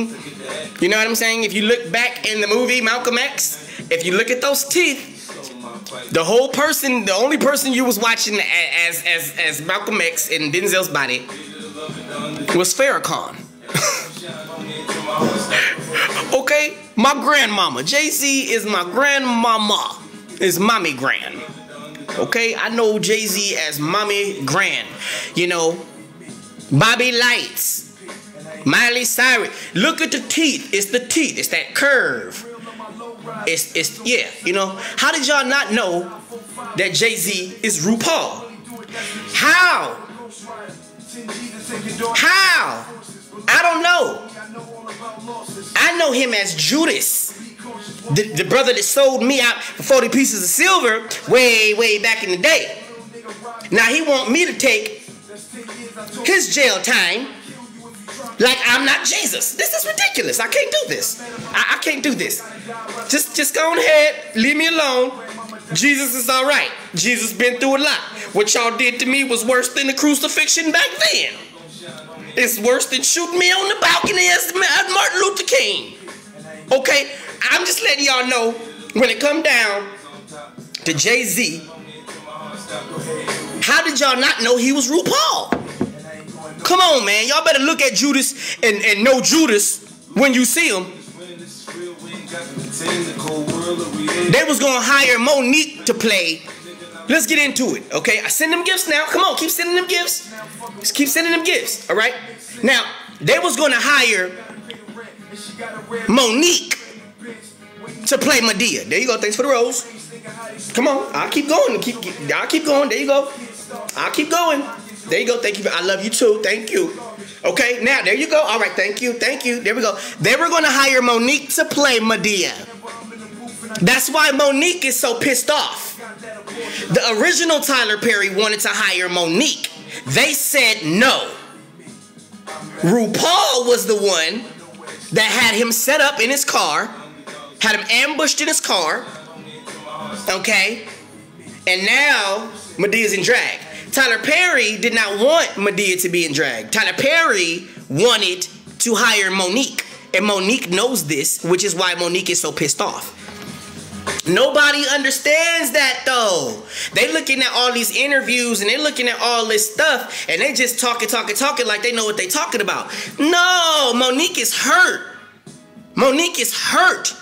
saying? You know what I'm saying? If you look back in the movie Malcolm X, if you look at those teeth, the whole person, the only person you was watching as Malcolm X in Denzel's body was Farrakhan. Okay, my grandmama. Jay-Z is my grandmama. Is mommy grand. Okay, I know Jay-Z as mommy grand. You know, Bobby Lights, Miley Cyrus. Look at the teeth. It's the teeth. It's that curve. It's yeah. You know, how did y'all not know that Jay-Z is RuPaul? How? How? I don't know. I know him as Judas, the brother that sold me out for 40 pieces of silver way back in the day. Now he want me to take his jail time like I'm not Jesus. This is ridiculous. I can't do this. I can't do this. Just go ahead. Leave me alone. Jesus is all right. Jesus been through a lot. What y'all did to me was worse than the crucifixion back then. It's worse than shooting me on the balcony as Martin Luther King. Okay? I'm just letting y'all know, when it come down to Jay-Z, how did y'all not know he was RuPaul? Come on, man. Y'all better look at Judas and know Judas when you see him. They was going to hire Monique to play. Let's get into it, okay? I send them gifts now. Come on, keep sending them gifts. Just keep sending them gifts, all right? Now, they was going to hire Monique to play Madea. There you go. Thanks for the rose. Come on. I'll keep going. I'll keep going. There you go. I'll keep going. There you go. Thank you. I love you too. Thank you. Okay, now, there you go. All right, thank you. Thank you. There we go. They were going to hire Monique to play Madea. That's why Monique is so pissed off. The original Tyler Perry wanted to hire Monique. They said no. RuPaul was the one that had him set up in his car, had him ambushed in his car, okay? And now Madea's in drag. Tyler Perry did not want Madea to be in drag. Tyler Perry wanted to hire Monique. And Monique knows this, which is why Monique is so pissed off. Nobody understands that though. They looking at all these interviews and they looking at all this stuff and they just talking like they know what they talking about. No, Monique is hurt. Monique is hurt.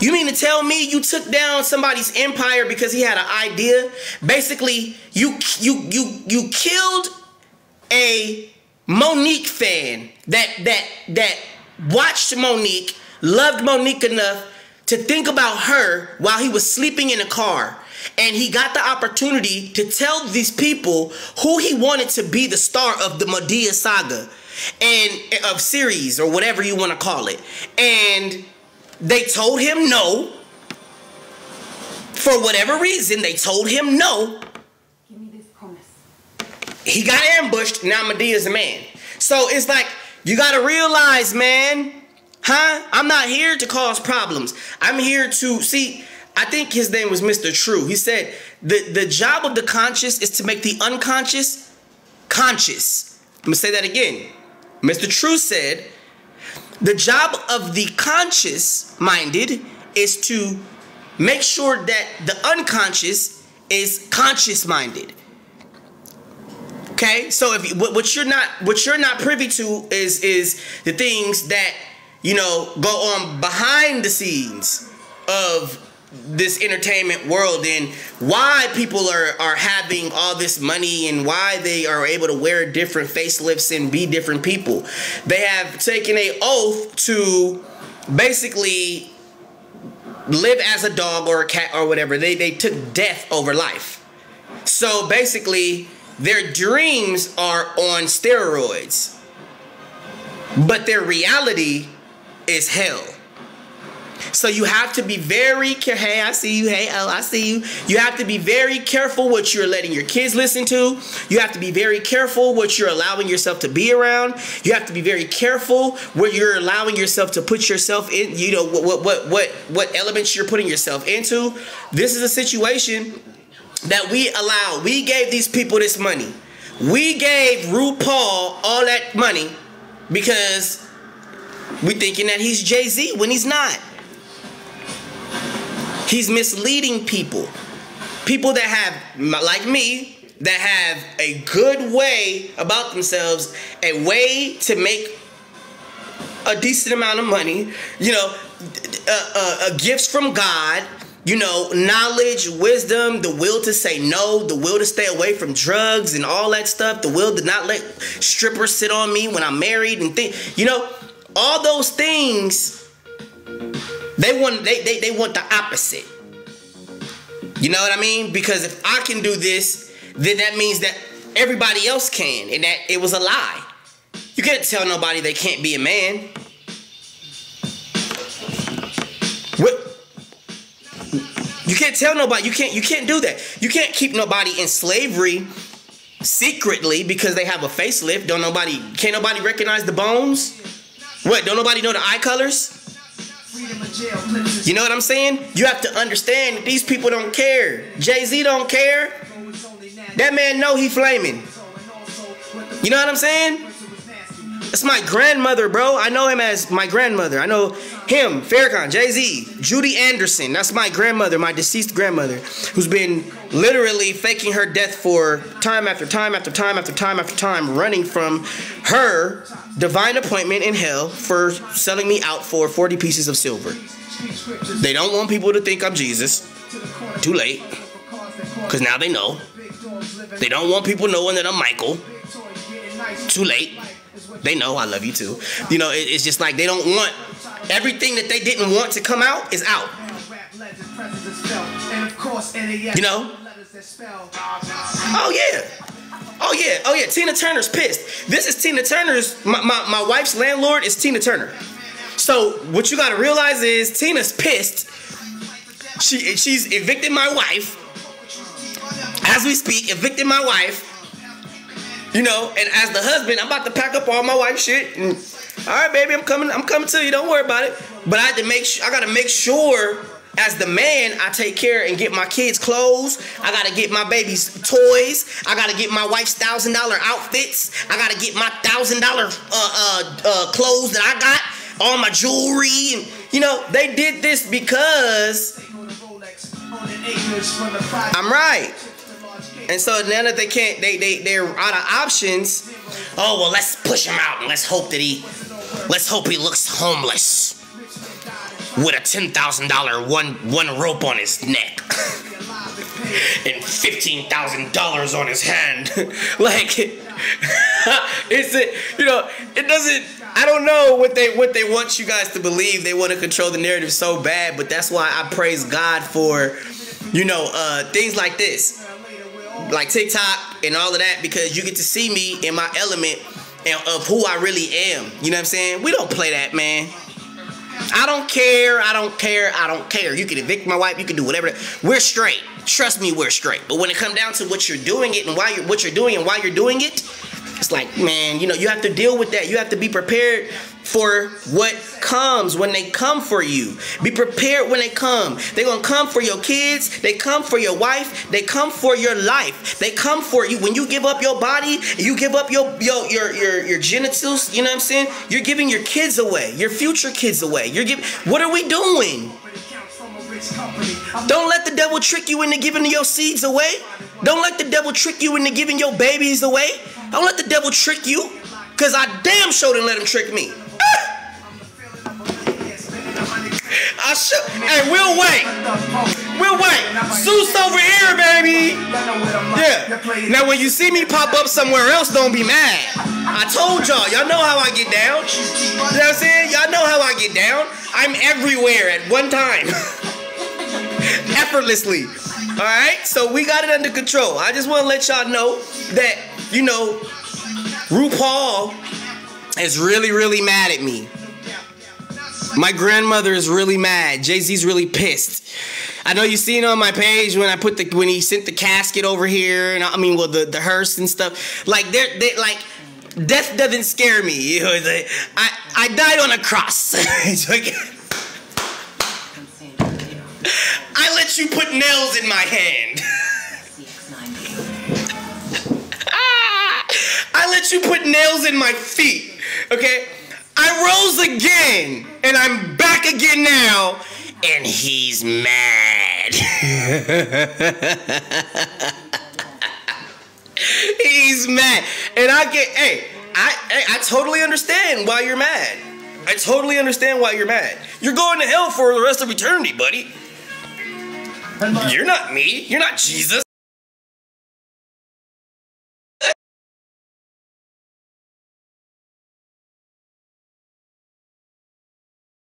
You mean to tell me you took down somebody's empire because he had an idea? Basically, you killed a Monique fan that watched Monique, loved Monique enough to think about her while he was sleeping in a car. And he got the opportunity to tell these people who he wanted to be the star of the Madea saga and of series or whatever you want to call it. And they told him no. For whatever reason, they told him no. Give me this promise. He got ambushed. Now Madea's a man. So it's like, you got to realize, man, I'm not here to cause problems. I'm here to see. I think his name was Mr. True. He said the job of the conscious is to make the unconscious conscious. I'm going to say that again. Mr. True said the job of the conscious minded is to make sure that the unconscious is conscious minded. Okay? So if what you're not privy to is the things that, you know, go on behind the scenes of this entertainment world and why people are having all this money and why they are able to wear different facelifts and be different people. They have taken an oath to basically live as a dog or a cat or whatever. They took death over life. So basically their dreams are on steroids, but their reality is hell. So you have to be very careful. Hey, I see you. Hey, oh, I see you. You have to be very careful what you're letting your kids listen to. You have to be very careful what you're allowing yourself to be around. You have to be very careful where you're allowing yourself to put yourself in, you know, what elements you're putting yourself into. This is a situation that we allowed. We gave these people this money. We gave RuPaul all that money because We thinking that he's Jay-Z when he's not. He's misleading people. People that have, like me, that have a good way about themselves, a way to make a decent amount of money, you know, gifts from God, you know, knowledge, wisdom, the will to say no, the will to stay away from drugs and all that stuff, the will to not let strippers sit on me when I'm married and you know, all those things, they want the opposite. You know what I mean? Because if I can do this, then that means that everybody else can, and that it was a lie. You can't tell nobody they can't be a man. What? You can't tell nobody. You can't do that. You can't keep nobody in slavery secretly because they have a facelift. Can't nobody recognize the bones? What? Don't nobody know the eye colors? You know what I'm saying? You have to understand that these people don't care. Jay-Z don't care. That man know he flaming. You know what I'm saying? That's my grandmother, bro. I know him as my grandmother. I know him, Farrakhan, Jay-Z, Judy Anderson. That's my grandmother, my deceased grandmother, who's been literally faking her death for time after time after time after time after time, running from her divine appointment in hell for selling me out for 40 pieces of silver. They don't want people to think I'm Jesus. Too late. Because now they know. They don't want people knowing that I'm Michael. Too late. They know I love you too. You know, it's just like they don't want everything that they didn't want to come out is out. You know? Oh yeah. Oh yeah. Oh yeah. Tina Turner's pissed. This is Tina Turner's. My wife's landlord is Tina Turner. So what you gotta realize is Tina's pissed. She's evicted my wife. As we speak, evicted my wife. You know, and as the husband, I'm about to pack up all my wife's shit. And, all right, baby, I'm coming to you. Don't worry about it. But I gotta make sure, as the man, I take care and get my kids clothes. I gotta get my baby's toys. I gotta get my wife's $1,000 outfits. I gotta get my $1,000 clothes that I got, all my jewelry, and you know, they did this because I'm right. And so now that they can't, they're out of options. Oh well, let's push him out and let's hope he looks homeless with a $10,000 one rope on his neck and $15,000 on his hand. Like it's you know, it doesn't. I don't know what they want you guys to believe. They want to control the narrative so bad, but that's why I praise God for, you know, things like this. Like TikTok and all of that, because you get to see me in my element of who I really am. You know what I'm saying? We don't play that, man. I don't care. I don't care. I don't care. You can evict my wife. You can do whatever. We're straight. Trust me, we're straight. But when it comes down to what you're doing it and what you're doing and why you're doing it, it's like, man, you know, you have to deal with that. You have to be prepared for what comes when they come for you. Be prepared when they come. They're going to come for your kids. They come for your wife. They come for your life. They come for you. When you give up your body, you give up your genitals, you know what I'm saying? You're giving your kids away, your future kids away. What are we doing? Don't let the devil trick you into giving your seeds away. Don't let the devil trick you into giving your babies away. Don't let the devil trick you, because I damn sure didn't let him trick me. Hey, we'll wait. Zeus over here, baby. Yeah. Now, when you see me pop up somewhere else, don't be mad. I told y'all. Y'all know how I get down. You know what I'm saying? Y'all know how I get down. I'm everywhere at one time. Effortlessly. All right? So we got it under control. I just want to let y'all know that, you know, RuPaul is really, really mad at me. My grandmother is really mad. Jay-Z's really pissed. I know you seen on my page when when he sent the casket over here, and the hearse and stuff. Like they like, death doesn't scare me. You know, like, I died on a cross. Like, I let you put nails in my hand. I let you put nails in my feet. Okay? I rose again, and I'm back again now, and he's mad. He's mad. And I totally understand why you're mad. I totally understand why you're mad. You're going to hell for the rest of eternity, buddy. You're not me. You're not Jesus.